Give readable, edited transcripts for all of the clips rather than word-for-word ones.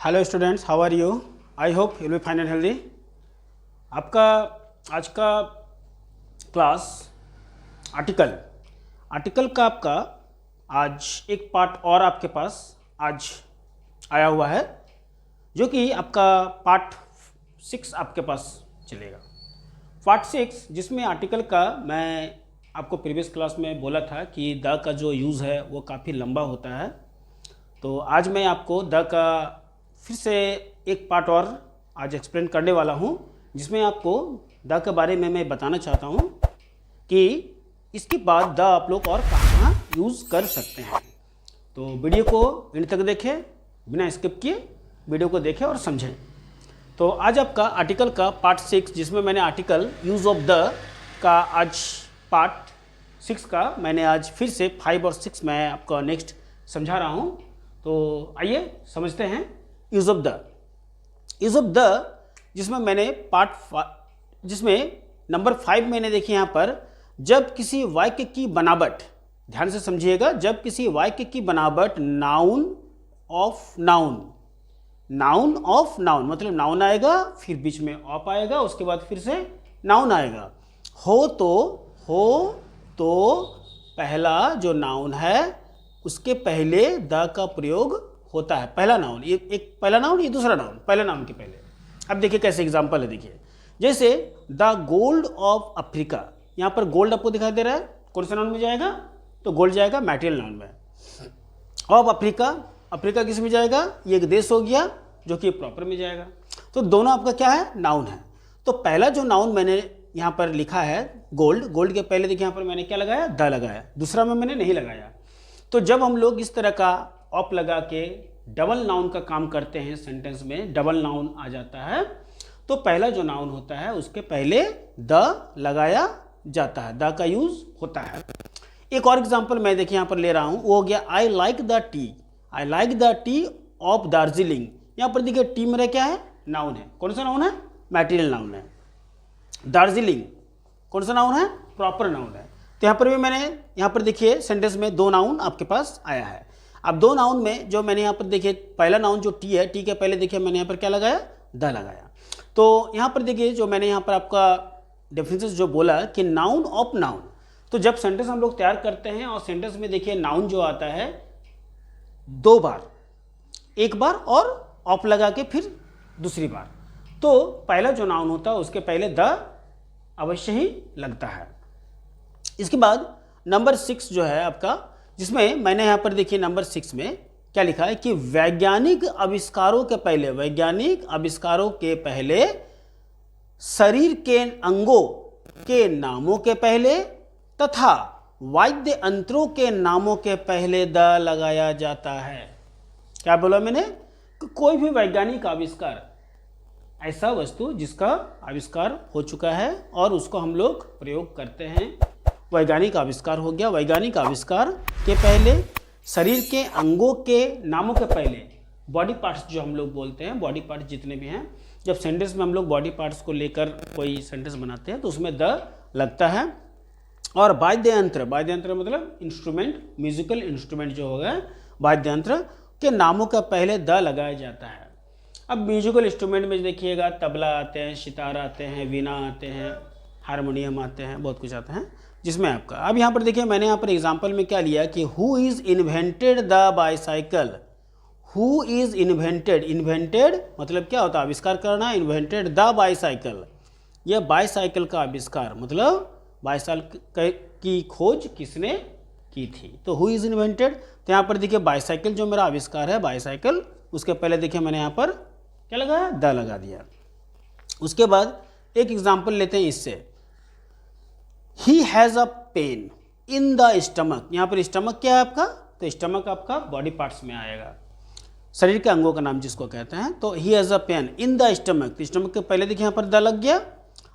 Hello students, how are you? I hope you will be fine and healthy. आपका आज का class article का आपका आज एक पार्ट और आपके पास आज आया हुआ है, जो कि आपका पार्ट 6 आपके पास चलेगा। पार्ट 6 जिसमें आर्टिकल का मैं आपको प्रीवियस क्लास में बोला था कि द का जो यूज़ है वो काफ़ी लंबा होता है। तो आज मैं आपको द का फिर से एक पार्ट और आज एक्सप्लेन करने वाला हूँ, जिसमें आपको द के बारे में मैं बताना चाहता हूँ कि इसके बाद द आप लोग और कहाँ यूज़ कर सकते हैं। तो वीडियो को एंड तक देखें, बिना स्किप किए वीडियो को देखें और समझें। तो आज आपका आर्टिकल का पार्ट 6, जिसमें मैंने आर्टिकल यूज़ ऑफ द का आज पार्ट 6 का मैंने आज फिर से 5 और 6 मैं आपको नेक्स्ट समझा रहा हूँ। तो आइए समझते हैं यूज़ ऑफ द, जिसमें मैंने जिसमें नंबर 5 मैंने देखिए यहाँ पर, जब किसी वाक्य की बनावट, ध्यान से समझिएगा, जब किसी वाक्य की बनावट नाउन ऑफ नाउन मतलब नाउन आएगा, फिर बीच में ऑफ आएगा, उसके बाद फिर से नाउन आएगा, हो तो पहला जो नाउन है उसके पहले द का प्रयोग होता है। पहला नाउन, ये एक पहला नाउन, ये दूसरा नाउन, पहला नाउन के पहले। अब देखिए कैसे एग्जांपल है, देखिए जैसे द गोल्ड ऑफ अफ्रीका, यहाँ पर गोल्ड आपको दिखाई दे रहा है, कौन सा नाउन में जाएगा? तो गोल्ड जाएगा मैटेरियल नाउन में। ऑफ अफ्रीका किस में जाएगा? ये एक देश हो गया जो कि प्रॉपर में जाएगा। तो दोनों आपका क्या है? नाउन है। तो पहला जो नाउन मैंने यहाँ पर लिखा है गोल्ड के पहले देखिए यहाँ पर मैंने क्या लगाया? द लगाया, दूसरा में मैंने नहीं लगाया। तो जब हम लोग इस तरह का ऑफ लगा के डबल नाउन का काम करते हैं, सेंटेंस में डबल नाउन आ जाता है, तो पहला जो नाउन होता है उसके पहले द लगाया जाता है, द का यूज होता है। एक और एग्जांपल मैं देखिए यहाँ पर ले रहा हूँ, वो हो गया I like the T of Darjeeling. यहाँ पर देखिए टी मेरा क्या है? नाउन है। कौन सा नाउन है? मैटेरियल नाउन है। दार्जिलिंग कौन सा नाउन है? प्रॉपर नाउन है। तो यहाँ पर भी मैंने यहाँ पर देखिए सेंटेंस में दो नाउन आपके पास आया है। अब दो नाउन में जो मैंने यहाँ पर देखिए पहला नाउन जो टी है, टी के पहले देखिए मैंने यहाँ पर क्या लगाया? द लगाया। तो यहाँ पर देखिए जो मैंने यहाँ पर आपका डेफिनेशन जो बोला कि नाउन ऑफ नाउन, तो जब सेंटेंस हम लोग तैयार करते हैं और सेंटेंस में देखिए नाउन जो आता है दो बार, एक बार और ऑफ लगा के फिर दूसरी बार, तो पहला जो नाउन होता है उसके पहले द अवश्य ही लगता है। इसके बाद नंबर 6 जो है आपका, जिसमें मैंने यहाँ पर देखिए नंबर 6 में क्या लिखा है कि वैज्ञानिक आविष्कारों के पहले शरीर के अंगों के नामों के पहले तथा वाद्य यंत्रों के नामों के पहले द लगाया जाता है। क्या बोला मैंने? कि कोई भी वैज्ञानिक आविष्कार, ऐसा वस्तु जिसका आविष्कार हो चुका है और उसको हम लोग प्रयोग करते हैं, वैज्ञानिक आविष्कार हो गया। वैज्ञानिक आविष्कार के पहले शरीर के अंगों के नामों के पहले, बॉडी पार्ट्स जो हम लोग बोलते हैं, बॉडी पार्ट्स जितने भी हैं, जब सेंटेंस में हम लोग बॉडी पार्ट्स को लेकर कोई सेंटेंस बनाते हैं तो उसमें द लगता है। और वाद्य यंत्र मतलब इंस्ट्रूमेंट, म्यूजिकल इंस्ट्रूमेंट जो होगा, वाद्य यंत्र के नामों का पहले द लगाया जाता है। अब म्यूजिकल इंस्ट्रूमेंट में देखिएगा तबला आते हैं, सितार आते हैं, वीणा आते हैं, हारमोनियम आते हैं, बहुत कुछ आता है जिसमें आपका। अब यहाँ पर देखिए मैंने यहाँ पर एग्जांपल में क्या लिया कि who is invented the bicycle. Who is invented मतलब क्या होता है? आविष्कार करना। इन्वेंटेड द बाईसाइकिल, यह बाईसाइकिल का आविष्कार मतलब बाईसाइकिल की खोज किसने की थी? तो हु इज़ इन्वेंटेड, तो यहाँ पर देखिए बाईसाइकिल जो मेरा आविष्कार है, बाईसाइकिल, उसके पहले देखिए मैंने यहाँ पर क्या लगाया? द लगा दिया। उसके बाद एक एग्जाम्पल लेते हैं इससे, he has a pain in the stomach. यहाँ पर स्टमक क्या है आपका? तो स्टमक आपका बॉडी पार्ट्स में आएगा, शरीर के अंगों का नाम जिसको कहते हैं। तो he has a pain in the stomach, तो स्टमक के पहले देखिए यहाँ पर द लग गया।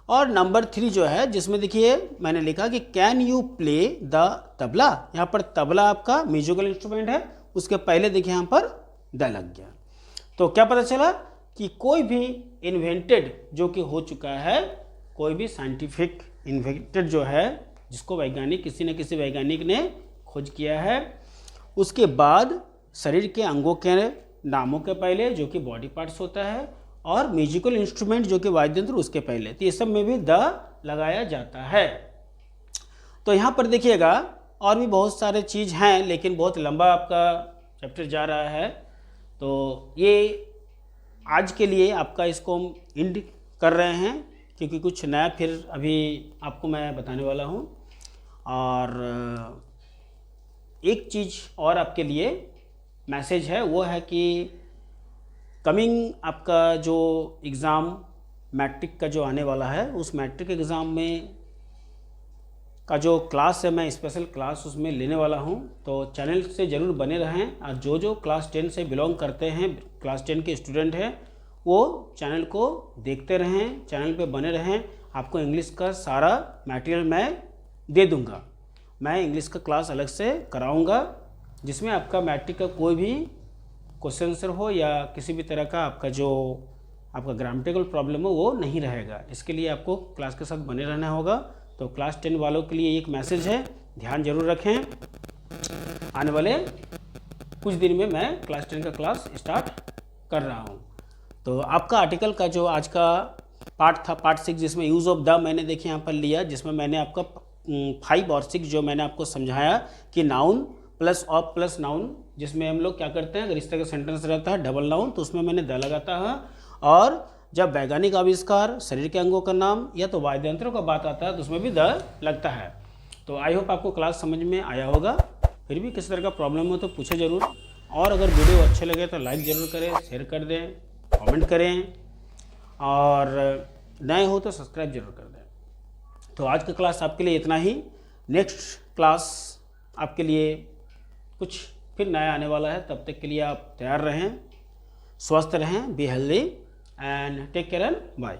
और नंबर 3 जो है, जिसमें देखिए मैंने लिखा कि can you play the tabla. यहाँ पर तबला आपका म्यूजिकल इंस्ट्रूमेंट है, उसके पहले देखिए यहाँ पर द लग गया। तो क्या पता चला कि कोई भी इन्वेंटेड जो कि हो चुका है, कोई भी साइंटिफिक इन्वेंटेड जो है, जिसको वैज्ञानिक, किसी न किसी वैज्ञानिक ने खोज किया है, उसके बाद शरीर के अंगों के नामों के पहले जो कि बॉडी पार्ट्स होता है, और म्यूजिकल इंस्ट्रूमेंट जो कि वाद्य यंत्र उसके पहले, तो ये सब में भी द लगाया जाता है। तो यहाँ पर देखिएगा और भी बहुत सारे चीज़ हैं, लेकिन बहुत लंबा आपका चैप्टर जा रहा है, तो ये आज के लिए आपका इसको हम एंड कर रहे हैं, क्योंकि कुछ नया फिर अभी आपको मैं बताने वाला हूँ। और एक चीज़ और आपके लिए मैसेज है, वो है कि कमिंग आपका जो एग्ज़ाम मैट्रिक का जो आने वाला है, उस मैट्रिक एग्ज़ाम में का जो क्लास है, मैं स्पेशल क्लास उसमें लेने वाला हूं, तो चैनल से ज़रूर बने रहें। और जो जो क्लास 10 से बिलोंग करते हैं, क्लास 10 के स्टूडेंट हैं, वो चैनल को देखते रहें, चैनल पे बने रहें। आपको इंग्लिश का सारा मटेरियल मैं दे दूंगा। मैं इंग्लिश का क्लास अलग से कराऊंगा, जिसमें आपका मैट्रिक का कोई भी क्वेश्चन आंसर हो या किसी भी तरह का आपका जो आपका ग्रामेटिकल प्रॉब्लम हो वो नहीं रहेगा। इसके लिए आपको क्लास के साथ बने रहना होगा। तो क्लास 10 वालों के लिए एक मैसेज है, ध्यान जरूर रखें। आने वाले कुछ दिन में मैं क्लास 10 का क्लास स्टार्ट कर रहा हूँ। तो आपका आर्टिकल का जो आज का पार्ट था, पार्ट 6, जिसमें यूज़ ऑफ द मैंने देखिए यहाँ पर लिया, जिसमें मैंने आपका 5 और 6 जो मैंने आपको समझाया कि noun plus of plus noun, जिसमें हम लोग क्या करते हैं, अगर इस तरह का सेंटेंस रहता है डबल नाउन तो उसमें मैंने द लगाता है, और जब वैज्ञानिक आविष्कार, शरीर के अंगों का नाम या तो वाद्य यंत्रों का बात आता है तो उसमें भी द लगता है। तो आई होप आपको क्लास समझ में आया होगा। फिर भी किसी तरह का प्रॉब्लम हो तो पूछे ज़रूर, और अगर वीडियो अच्छे लगे तो लाइक ज़रूर करें, शेयर कर दें, कमेंट करें, और नए हो तो सब्सक्राइब जरूर कर दें। तो आज का क्लास आपके लिए इतना ही। नेक्स्ट क्लास आपके लिए कुछ फिर नया आने वाला है, तब तक के लिए आप तैयार रहें, स्वस्थ रहें, be healthy and take care and bye.